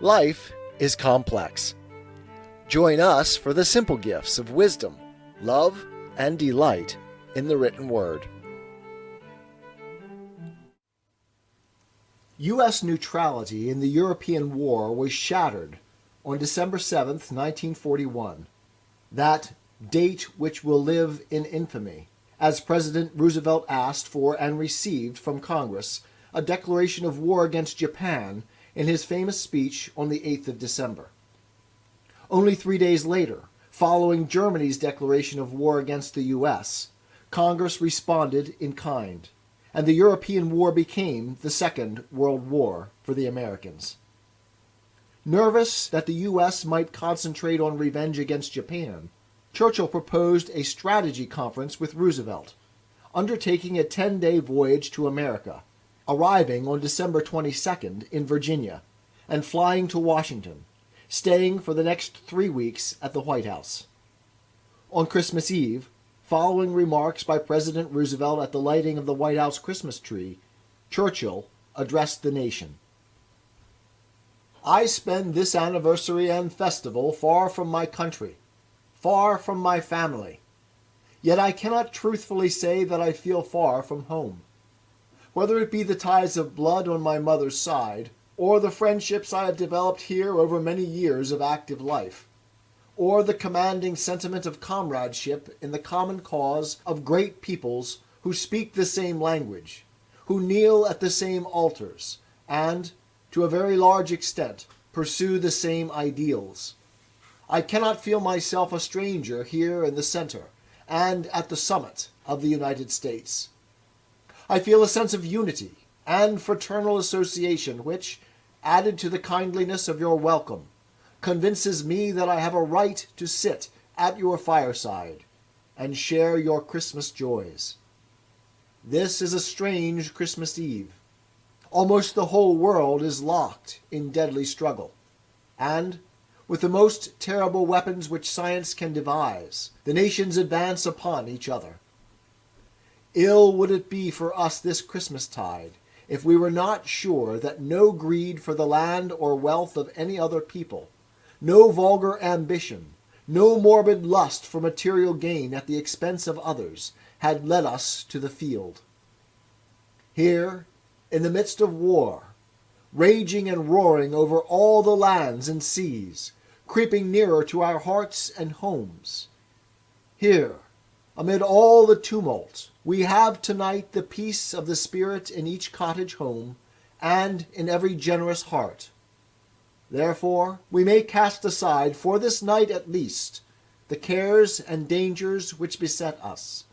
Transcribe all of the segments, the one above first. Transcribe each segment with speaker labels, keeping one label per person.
Speaker 1: Life is complex. Join us for the simple gifts of wisdom, love, and delight in the written word. U.S. neutrality in the European War was shattered on December 7th, 1941. That date which will live in infamy, as President Roosevelt asked for and received from Congress a declaration of war against Japan in his famous speech on the 8th of December. Only 3 days later, following Germany's declaration of war against the U.S., Congress responded in kind, and the European War became the Second World War for the Americans. Nervous that the U.S. might concentrate on revenge against Japan, Churchill proposed a strategy conference with Roosevelt, undertaking a 10-day voyage to America, arriving on December 22nd in Virginia, and flying to Washington, staying for the next 3 weeks at the White House. On Christmas Eve, following remarks by President Roosevelt at the lighting of the White House Christmas tree, Churchill addressed the nation. I spend this anniversary and festival far from my country, far from my family. Yet I cannot truthfully say that I feel far from home. Whether it be the ties of blood on my mother's side, or the friendships I have developed here over many years of active life, or the commanding sentiment of comradeship in the common cause of great peoples who speak the same language, who kneel at the same altars, and, to a very large extent, pursue the same ideals. I cannot feel myself a stranger here in the center and at the summit of the United States. I feel a sense of unity and fraternal association which, added to the kindliness of your welcome, convinces me that I have a right to sit at your fireside and share your Christmas joys. This is a strange Christmas Eve. Almost the whole world is locked in deadly struggle, and, with the most terrible weapons which science can devise, the nations advance upon each other. Ill would it be for us this Christmastide if we were not sure that no greed for the land or wealth of any other people, no vulgar ambition, no morbid lust for material gain at the expense of others, had led us to the field. Here, in the midst of war, raging and roaring over all the lands and seas, creeping nearer to our hearts and homes, here, amid all the tumult, we have tonight the peace of the Spirit in each cottage home and in every generous heart. Therefore, we may cast aside, for this night at least, the cares and dangers which beset us,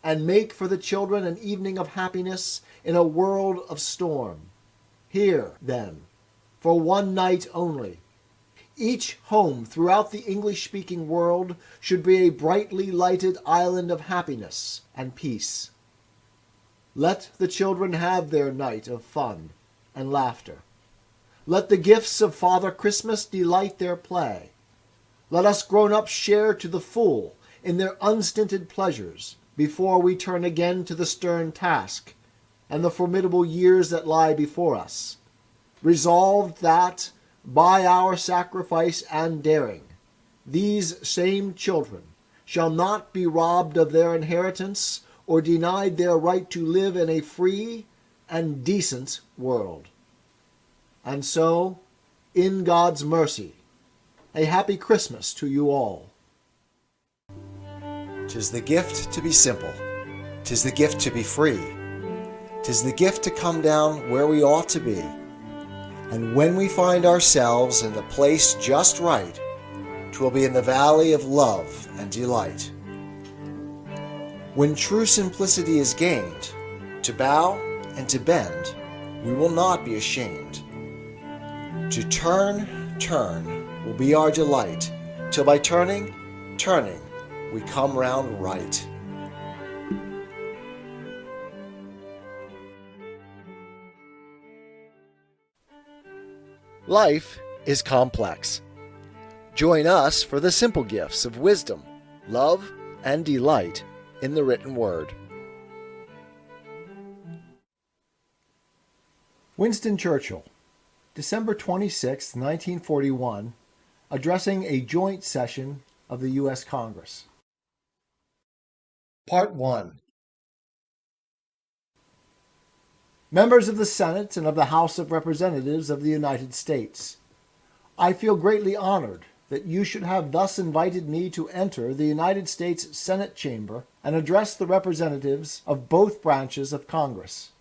Speaker 1: and make for the children an evening of happiness in a world of storm. Here, then, for one night only, each home throughout the English-speaking world should be a brightly lighted island of happiness and peace. Let the children have their night of fun and laughter. Let the gifts of Father Christmas delight their play. Let us grown-ups share to the full in their unstinted pleasures before we turn again to the stern task and the formidable years that lie before us, resolved that, by our sacrifice and daring, these same children shall not be robbed of their inheritance or denied their right to live in a free and decent world. And so, in God's mercy, a happy Christmas to you all.
Speaker 2: 'Tis the gift to be simple. 'Tis the gift to be free. 'Tis the gift to come down where we ought to be. And when we find ourselves in the place just right, 'twill be in the valley of love and delight. When true simplicity is gained, to bow and to bend, we will not be ashamed. To turn will be our delight, till by turning, we come round right.
Speaker 1: Life is complex. Join us for the simple gifts of wisdom, love, and delight in the written word.
Speaker 3: Winston Churchill,
Speaker 1: December 26, 1941, addressing a joint session of the U.S. Congress. Part 1. Members of the Senate and of the House of Representatives of the United States, I feel greatly honored that you should have thus invited me to enter the United States Senate chamber and address the representatives of both branches of Congress.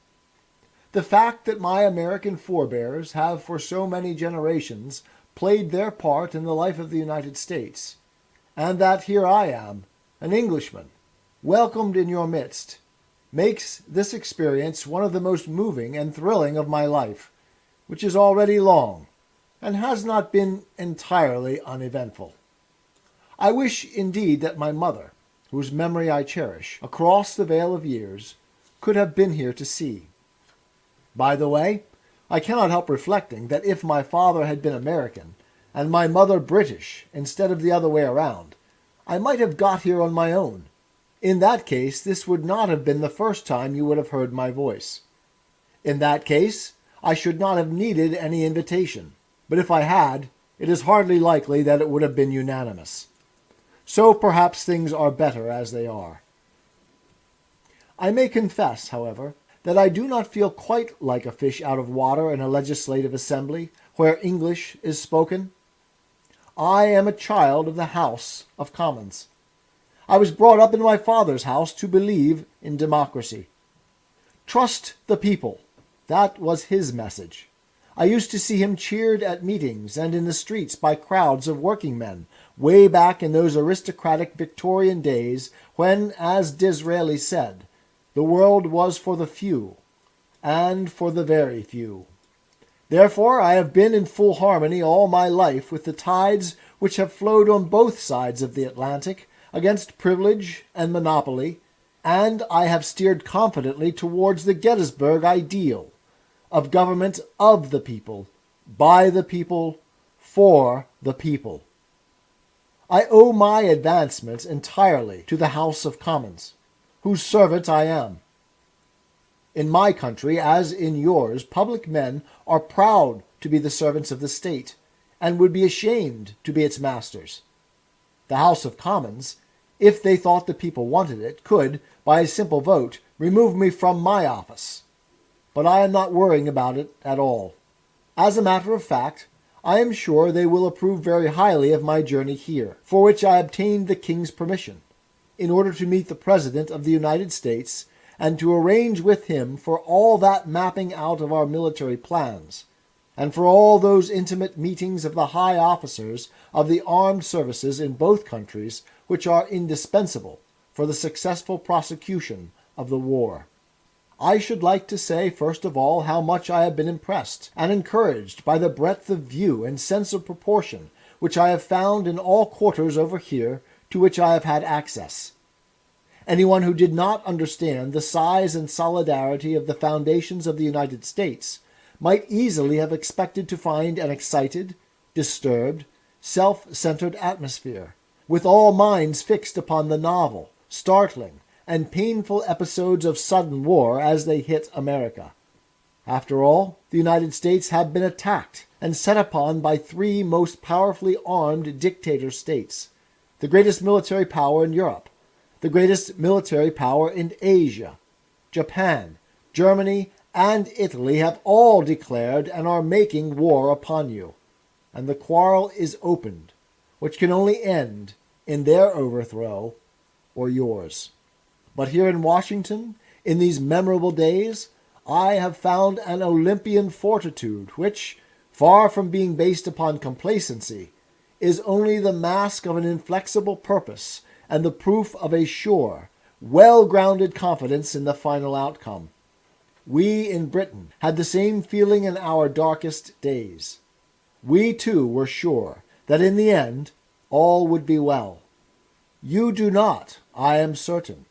Speaker 1: The fact that my American forebears have for so many generations played their part in the life of the United States, and that here I am, an Englishman, welcomed in your midst, makes this experience one of the most moving and thrilling of my life, which is already long, and has not been entirely uneventful. I wish indeed that my mother, whose memory I cherish, across the veil of years, could have been here to see. By the way, I cannot help reflecting that if my father had been American, and my mother British instead of the other way around, I might have got here on my own. In that case, this would not have been the first time you would have heard my voice. In that case, I should not have needed any invitation, but if I had, it is hardly likely that it would have been unanimous. So perhaps things are better as they are. I may confess, however, that I do not feel quite like a fish out of water in a legislative assembly where English is spoken. I am a child of the House of Commons. I was brought up in my father's house to believe in democracy. Trust the people. That was his message. I used to see him cheered at meetings and in the streets by crowds of working men, way back in those aristocratic Victorian days when, as Disraeli said, the world was for the few, and for the very few. Therefore, I have been in full harmony all my life with the tides which have flowed on both sides of the Atlantic against privilege and monopoly, and I have steered confidently towards the Gettysburg ideal of government of the people, by the people, for the people. I owe my advancement entirely to the House of Commons, whose servant I am. In my country, as in yours, public men are proud to be the servants of the state, and would be ashamed to be its masters. The House of Commons, if they thought the people wanted it, could, by a simple vote, remove me from my office. But I am not worrying about it at all. As a matter of fact, I am sure they will approve very highly of my journey here, for which I obtained the King's permission, in order to meet the President of the United States and to arrange with him for all that mapping out of our military plans, and for all those intimate meetings of the high officers of the armed services in both countries which are indispensable for the successful prosecution of the war. I should like to say, first of all, how much I have been impressed and encouraged by the breadth of view and sense of proportion which I have found in all quarters over here to which I have had access. Anyone who did not understand the size and solidarity of the foundations of the United States might easily have expected to find an excited, disturbed, self-centered atmosphere, with all minds fixed upon the novel, startling, and painful episodes of sudden war as they hit America. After all, the United States have been attacked and set upon by three most powerfully armed dictator states, the greatest military power in Europe, the greatest military power in Asia. Japan, Germany, and Italy have all declared and are making war upon you, and the quarrel is opened, which can only end in their overthrow or yours. But here in Washington, in these memorable days, I have found an Olympian fortitude which, far from being based upon complacency, is only the mask of an inflexible purpose and the proof of a sure, well-grounded confidence in the final outcome. We in Britain had the same feeling in our darkest days. We too were sure that in the end all would be well. You do not, I am certain,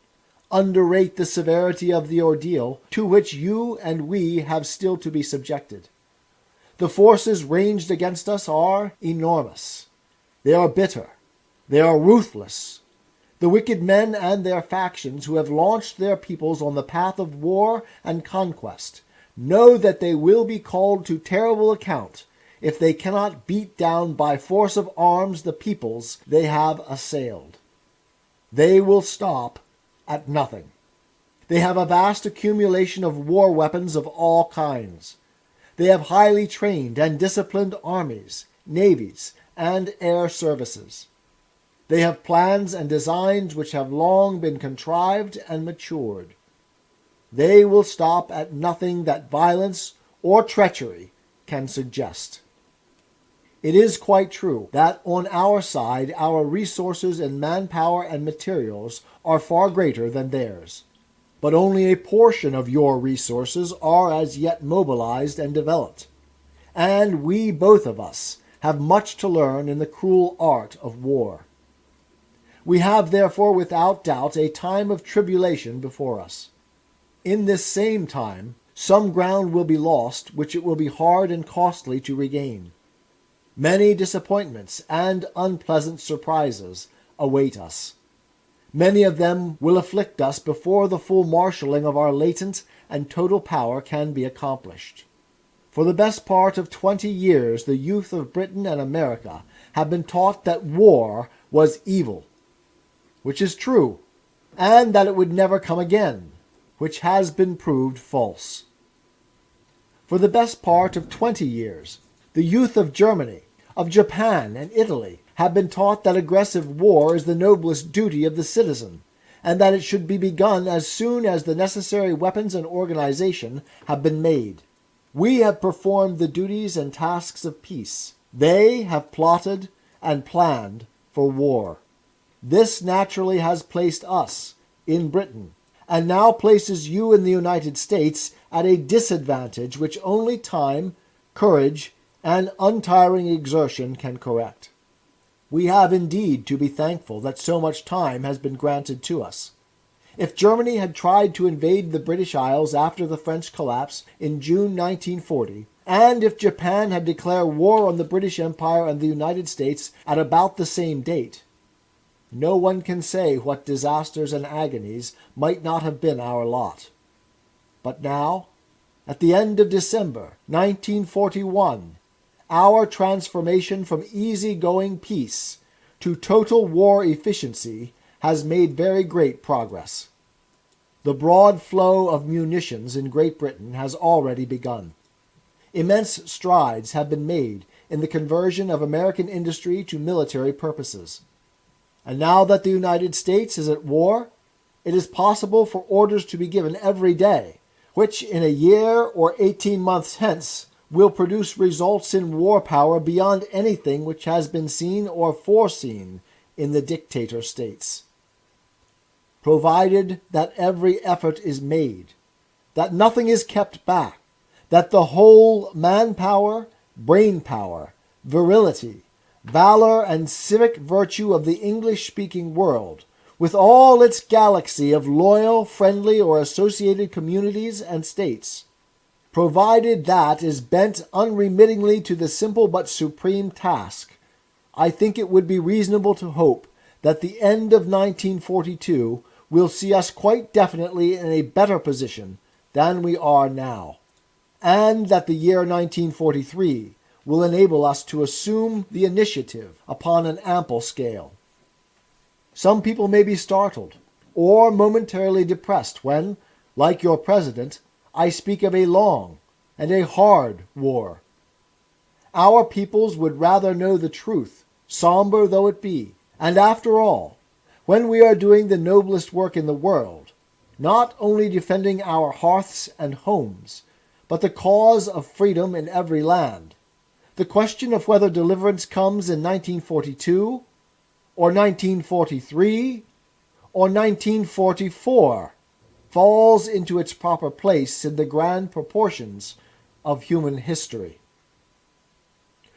Speaker 1: underrate the severity of the ordeal to which you and we have still to be subjected. The forces ranged against us are enormous. They are bitter. They are ruthless. The wicked men and their factions who have launched their peoples on the path of war and conquest know that they will be called to terrible account if they cannot beat down by force of arms the peoples they have assailed. They will stop at nothing. They have a vast accumulation of war weapons of all kinds. They have highly trained and disciplined armies, navies, and air services. They have plans and designs which have long been contrived and matured. They will stop at nothing that violence or treachery can suggest. It is quite true that on our side our resources in manpower and materials are far greater than theirs. But only a portion of your resources are as yet mobilized and developed. And we, both of us, have much to learn in the cruel art of war. We have therefore without doubt a time of tribulation before us. In this same time, some ground will be lost which it will be hard and costly to regain. Many disappointments and unpleasant surprises await us. Many of them will afflict us before the full marshalling of our latent and total power can be accomplished. For the best part of 20 years the youth of Britain and America have been taught that war was evil, which is true, and that it would never come again, which has been proved false. For the best part of 20 years the youth of Germany, of Japan, and Italy have been taught that aggressive war is the noblest duty of the citizen, and that it should be begun as soon as the necessary weapons and organization have been made. We have performed the duties and tasks of peace. They have plotted and planned for war. This naturally has placed us in Britain, and now places you in the United States at a disadvantage which only time, courage, and untiring exertion can correct. We have indeed to be thankful that so much time has been granted to us. If Germany had tried to invade the British Isles after the French collapse in June 1940, and if Japan had declared war on the British Empire and the United States at about the same date, no one can say what disasters and agonies might not have been our lot. But now, at the end of December 1941, our transformation from easy-going peace to total war efficiency has made very great progress. The broad flow of munitions in Great Britain has already begun. Immense strides have been made in the conversion of American industry to military purposes. And now that the United States is at war, it is possible for orders to be given every day, which in a year or 18 months hence will produce results in war power beyond anything which has been seen or foreseen in the dictator states. Provided that every effort is made, that nothing is kept back, that the whole manpower, brain power, virility, valor, and civic virtue of the English-speaking world, with all its galaxy of loyal, friendly, or associated communities and states, provided that is bent unremittingly to the simple but supreme task, I think it would be reasonable to hope that the end of 1942 will see us quite definitely in a better position than we are now, and that the year 1943 will enable us to assume the initiative upon an ample scale. Some people may be startled or momentarily depressed when, like your president, I speak of a long and a hard war. Our peoples would rather know the truth, somber though it be, and after all, when we are doing the noblest work in the world, not only defending our hearths and homes, but the cause of freedom in every land, the question of whether deliverance comes in 1942, or 1943, or 1944, falls into its proper place in the grand proportions of human history.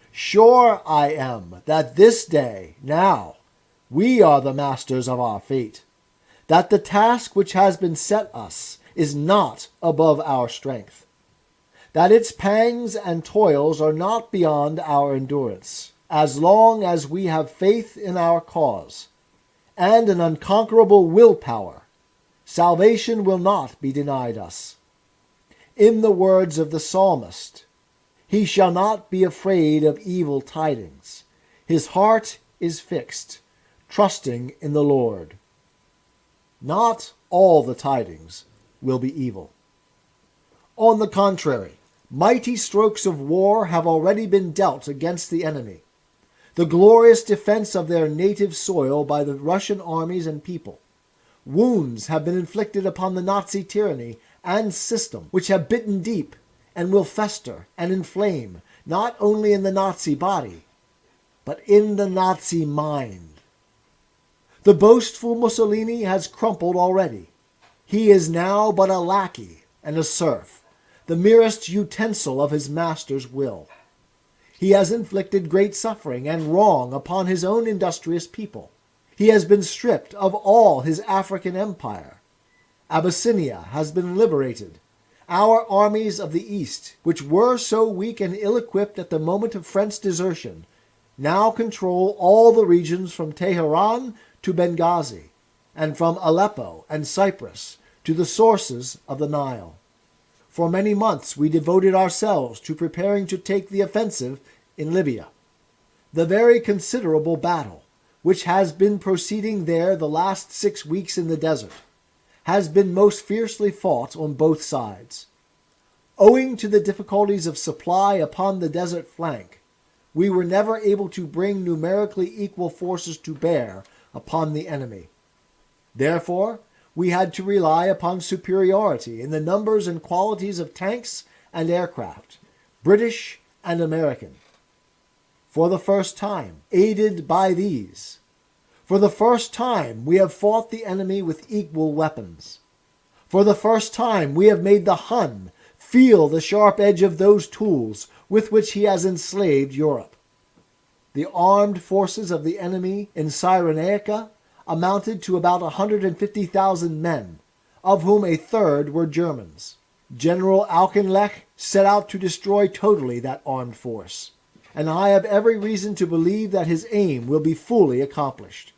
Speaker 1: Sure I am that this day, now, we are the masters of our fate, that the task which has been set us is not above our strength, that its pangs and toils are not beyond our endurance, as long as we have faith in our cause, and an unconquerable willpower. Salvation will not be denied us. In the words of the psalmist, he shall not be afraid of evil tidings. His heart is fixed, trusting in the Lord. Not all the tidings will be evil. On the contrary, mighty strokes of war have already been dealt against the enemy. The glorious defense of their native soil by the Russian armies and people. Wounds have been inflicted upon the Nazi tyranny and system, which have bitten deep and will fester and inflame not only in the Nazi body, but in the Nazi mind. The boastful Mussolini has crumpled already. He is now but a lackey and a serf, the merest utensil of his master's will. He has inflicted great suffering and wrong upon his own industrious people. He has been stripped of all his African empire. Abyssinia has been liberated. Our armies of the East, which were so weak and ill-equipped at the moment of French desertion, now control all the regions from Tehran to Benghazi, and from Aleppo and Cyprus to the sources of the Nile. For many months we devoted ourselves to preparing to take the offensive in Libya. The very considerable battle, which has been proceeding there the last 6 weeks in the desert, has been most fiercely fought on both sides. Owing to the difficulties of supply upon the desert flank, we were never able to bring numerically equal forces to bear upon the enemy. Therefore, we had to rely upon superiority in the numbers and qualities of tanks and aircraft, British and American. For the first time, aided by these, for the first time we have fought the enemy with equal weapons. For the first time we have made the Hun feel the sharp edge of those tools with which he has enslaved Europe. The armed forces of the enemy in Cyrenaica amounted to about 150,000 men, of whom a third were Germans. General Auchinleck set out to destroy totally that armed force, and I have every reason to believe that his aim will be fully accomplished.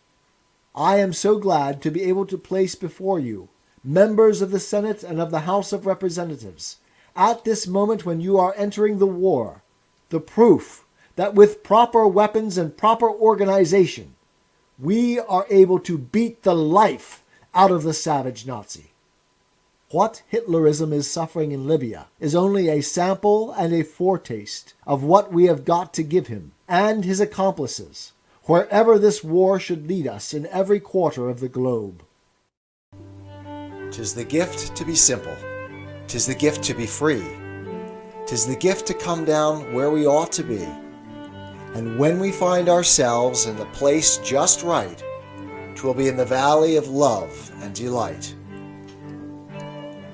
Speaker 1: I am so glad to be able to place before you, members of the Senate and of the House of Representatives, at this moment when you are entering the war, the proof that with proper weapons and proper organization, we are able to beat the life out of the savage Nazi. What Hitlerism is suffering in Libya is only a sample and a foretaste of what we have got to give him and his accomplices, wherever this war should lead us in every quarter of the globe.
Speaker 2: 'Tis the gift to be simple. 'Tis the gift to be free. 'Tis the gift to come down where we ought to be. And when we find ourselves in the place just right, 'twill be in the valley of love and delight.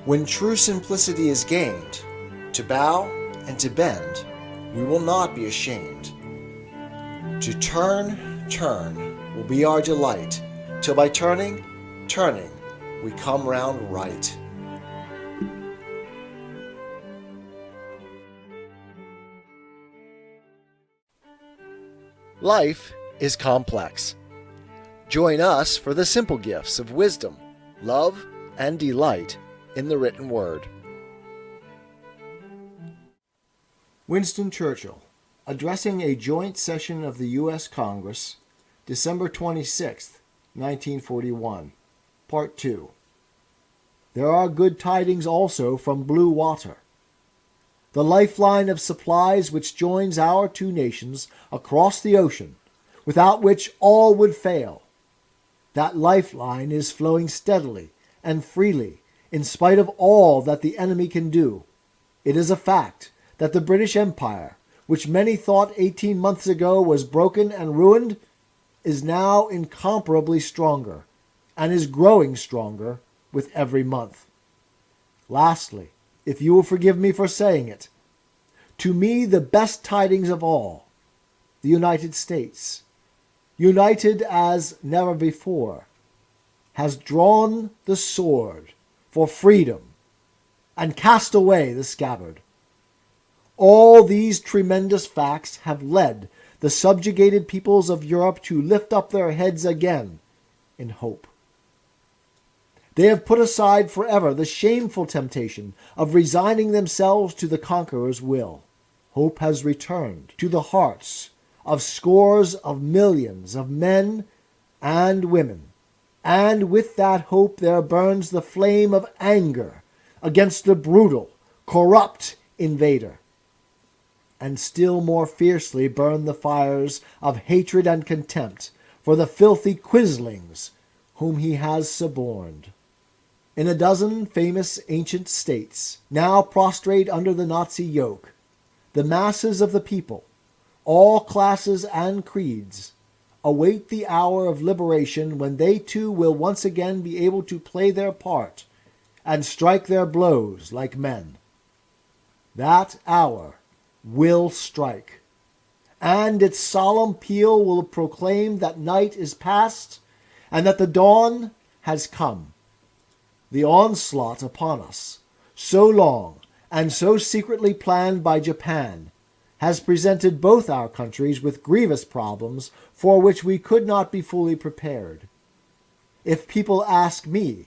Speaker 2: When true simplicity is gained, to bow and to bend, we will not be ashamed. To turn will be our delight, till by turning, we come round right.
Speaker 1: Life is complex. Join us for the simple gifts of wisdom, love, and delight in the written word. Winston Churchill, addressing a joint session of the U.S. Congress, December 26, 1941, Part 2. There are good tidings also from blue water. The lifeline of supplies which joins our two nations across the ocean, without which all would fail. That lifeline is flowing steadily and freely, in spite of all that the enemy can do. It is a fact that the British Empire, which many thought 18 months ago was broken and ruined, is now incomparably stronger, and is growing stronger with every month. Lastly, if you will forgive me for saying it, to me the best tidings of all, the United States, united as never before, has drawn the sword for freedom and cast away the scabbard. All these tremendous facts have led the subjugated peoples of Europe to lift up their heads again in hope. They have put aside forever the shameful temptation of resigning themselves to the conqueror's will. Hope has returned to the hearts of scores of millions of men and women, and with that hope there burns the flame of anger against the brutal, corrupt invader. And still more fiercely burn the fires of hatred and contempt for the filthy quislings whom he has suborned. In a dozen famous ancient states, now prostrate under the Nazi yoke, the masses of the people, all classes and creeds, await the hour of liberation when they too will once again be able to play their part and strike their blows like men. That hour will strike, and its solemn peal will proclaim that night is past and that the dawn has come. The onslaught upon us, so long and so secretly planned by Japan, has presented both our countries with grievous problems for which we could not be fully prepared. If people ask me,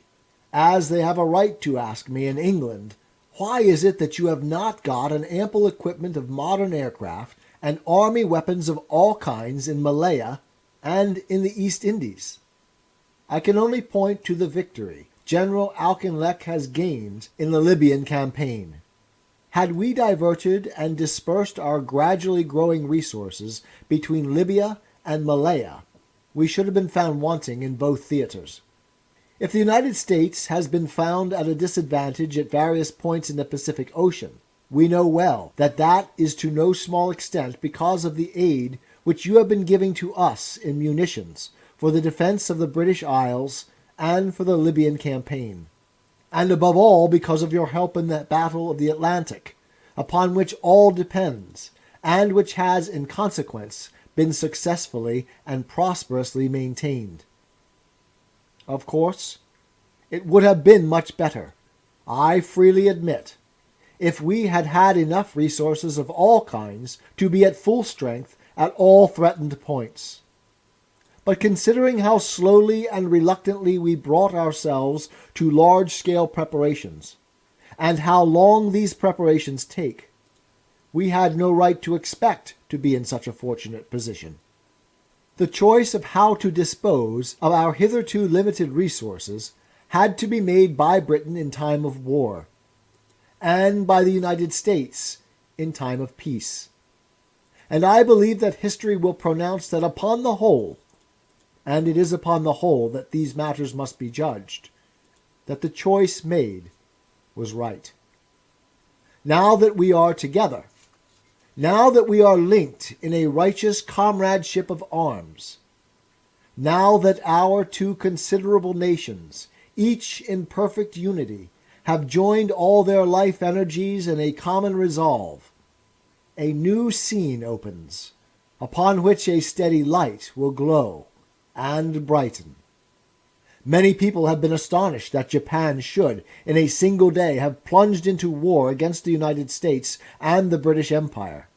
Speaker 1: as they have a right to ask me in England, why is it that you have not got an ample equipment of modern aircraft and army weapons of all kinds in Malaya and in the East Indies? I can only point to the victory General Auchinleck has gained in the Libyan campaign. Had we diverted and dispersed our gradually growing resources between Libya and Malaya, we should have been found wanting in both theaters. If the United States has been found at a disadvantage at various points in the Pacific Ocean, we know well that that is to no small extent because of the aid which you have been giving to us in munitions for the defense of the British Isles and for the Libyan campaign, and above all because of your help in the Battle of the Atlantic, upon which all depends, and which has in consequence been successfully and prosperously maintained. Of course, it would have been much better, I freely admit, if we had had enough resources of all kinds to be at full strength at all threatened points. But considering how slowly and reluctantly we brought ourselves to large-scale preparations, and how long these preparations take, we had no right to expect to be in such a fortunate position. The choice of how to dispose of our hitherto limited resources had to be made by Britain in time of war, and by the United States in time of peace. And I believe that history will pronounce that upon the whole, and it is upon the whole that these matters must be judged, that the choice made was right. Now that we are together, now that we are linked in a righteous comradeship of arms, now that our two considerable nations, each in perfect unity, have joined all their life energies in a common resolve, a new scene opens, upon which a steady light will glow and brighten. Many people have been astonished that Japan should, in a single day, have plunged into war against the United States and the British Empire.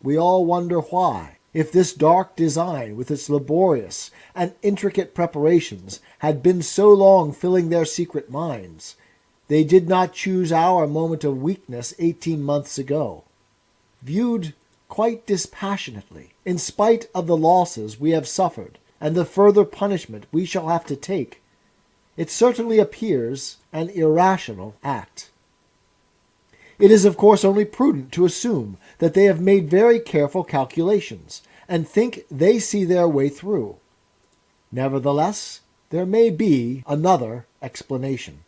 Speaker 1: We all wonder why, if this dark design, with its laborious and intricate preparations, had been so long filling their secret minds, they did not choose our moment of weakness 18 months ago. Viewed quite dispassionately, in spite of the losses we have suffered, and the further punishment we shall have to take, it certainly appears an irrational act. It is of course only prudent to assume that they have made very careful calculations, and think they see their way through. Nevertheless, there may be another explanation.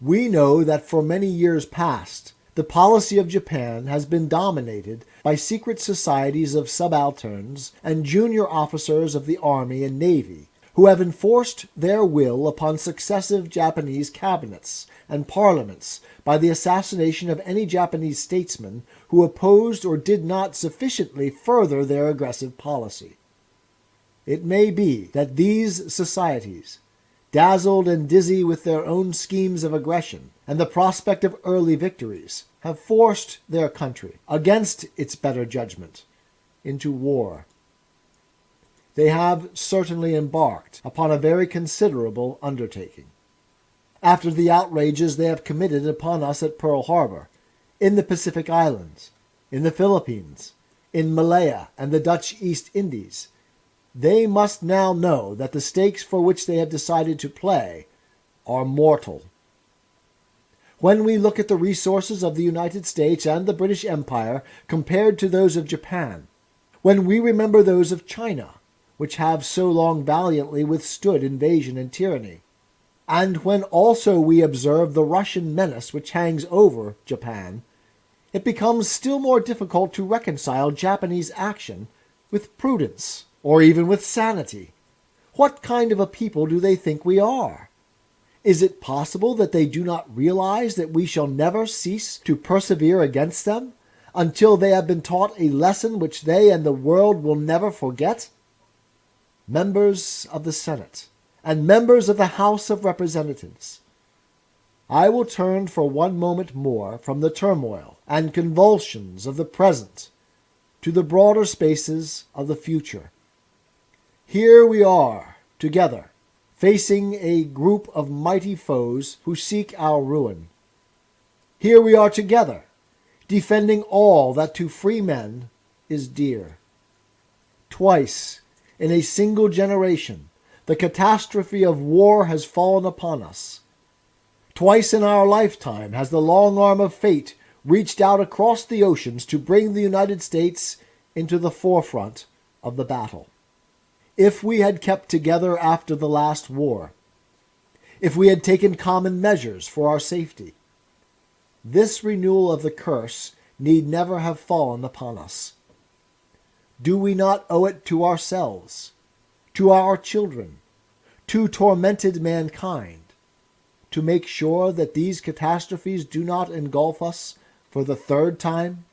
Speaker 1: We know that for many years past, the policy of Japan has been dominated by secret societies of subalterns and junior officers of the army and navy, who have enforced their will upon successive Japanese cabinets and parliaments by the assassination of any Japanese statesman who opposed or did not sufficiently further their aggressive policy. It may be that these societies, dazzled and dizzy with their own schemes of aggression and the prospect of early victories, have forced their country, against its better judgment, into war. They have certainly embarked upon a very considerable undertaking. after the outrages they have committed upon us at Pearl Harbor, in the Pacific Islands, in the Philippines, in Malaya and the Dutch East Indies. They must now know that the stakes for which they have decided to play are mortal. When we look at the resources of the United States and the British Empire compared to those of Japan, when we remember those of China, which have so long valiantly withstood invasion and tyranny, and when also we observe the Russian menace which hangs over Japan, it becomes still more difficult to reconcile Japanese action with prudence, or even with sanity. What kind of a people do they think we are? Is it possible that they do not realize that we shall never cease to persevere against them until they have been taught a lesson which they and the world will never forget? Members of the Senate and members of the House of Representatives, I will turn for one moment more from the turmoil and convulsions of the present to the broader spaces of the future. Here we are, together, facing a group of mighty foes who seek our ruin. Here we are together, defending all that to free men is dear. Twice, in a single generation, the catastrophe of war has fallen upon us. Twice in our lifetime has the long arm of fate reached out across the oceans to bring the United States into the forefront of the battle. If we had kept together after the last war, if we had taken common measures for our safety, this renewal of the curse need never have fallen upon us. Do we not owe it to ourselves, to our children, to tormented mankind, to make sure that these catastrophes do not engulf us for the third time?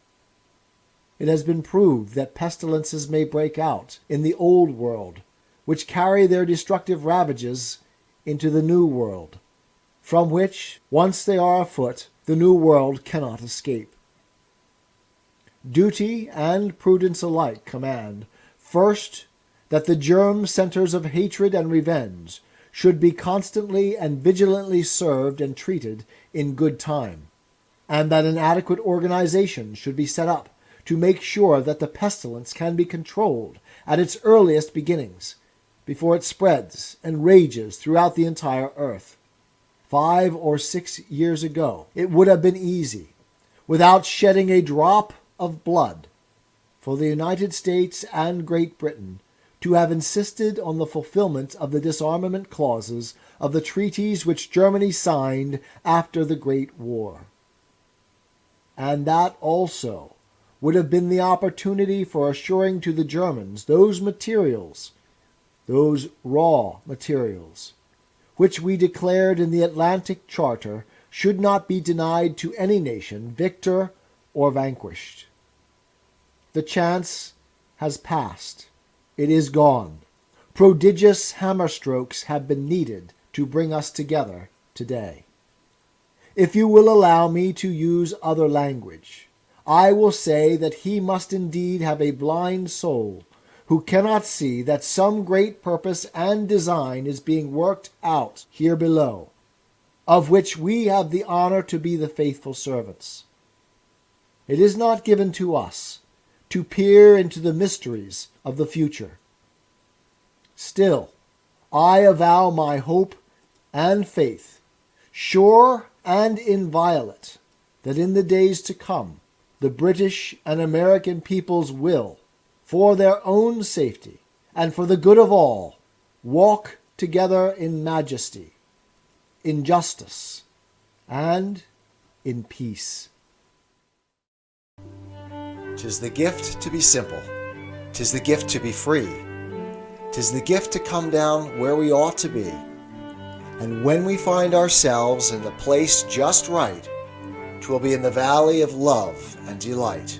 Speaker 1: It has been proved that pestilences may break out in the old world, which carry their destructive ravages into the new world, from which, once they are afoot, the new world cannot escape. Duty and prudence alike command, first, that the germ centers of hatred and revenge should be constantly and vigilantly served and treated in good time, and that an adequate organization should be set up to make sure that the pestilence can be controlled at its earliest beginnings, before it spreads and rages throughout the entire earth. 5 or 6 years ago, it would have been easy, without shedding a drop of blood, for the United States and Great Britain to have insisted on the fulfillment of the disarmament clauses of the treaties which Germany signed after the Great War. And that also would have been the opportunity for assuring to the Germans those materials, those raw materials, which we declared in the Atlantic Charter should not be denied to any nation, victor or vanquished. The chance has passed. It is gone. Prodigious hammer-strokes have been needed to bring us together today. If you will allow me to use other language, I will say that he must indeed have a blind soul who cannot see that some great purpose and design is being worked out here below, of which we have the honor to be the faithful servants. It is not given to us to peer into the mysteries of the future. Still, I avow my hope and faith, sure and inviolate, that in the days to come, the British and American peoples will, for their own safety and for the good of all, walk together in majesty, in justice, and in peace.
Speaker 2: 'Tis the gift to be simple. 'Tis the gift to be free. 'Tis the gift to come down where we ought to be. And when we find ourselves in the place just right, 'twill be in the valley of love and delight.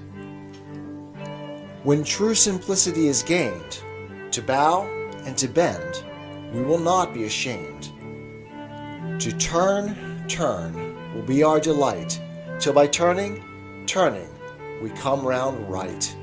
Speaker 2: When true simplicity is gained, to bow and to bend, we will not be ashamed. To turn will be our delight, till by turning, we come round right.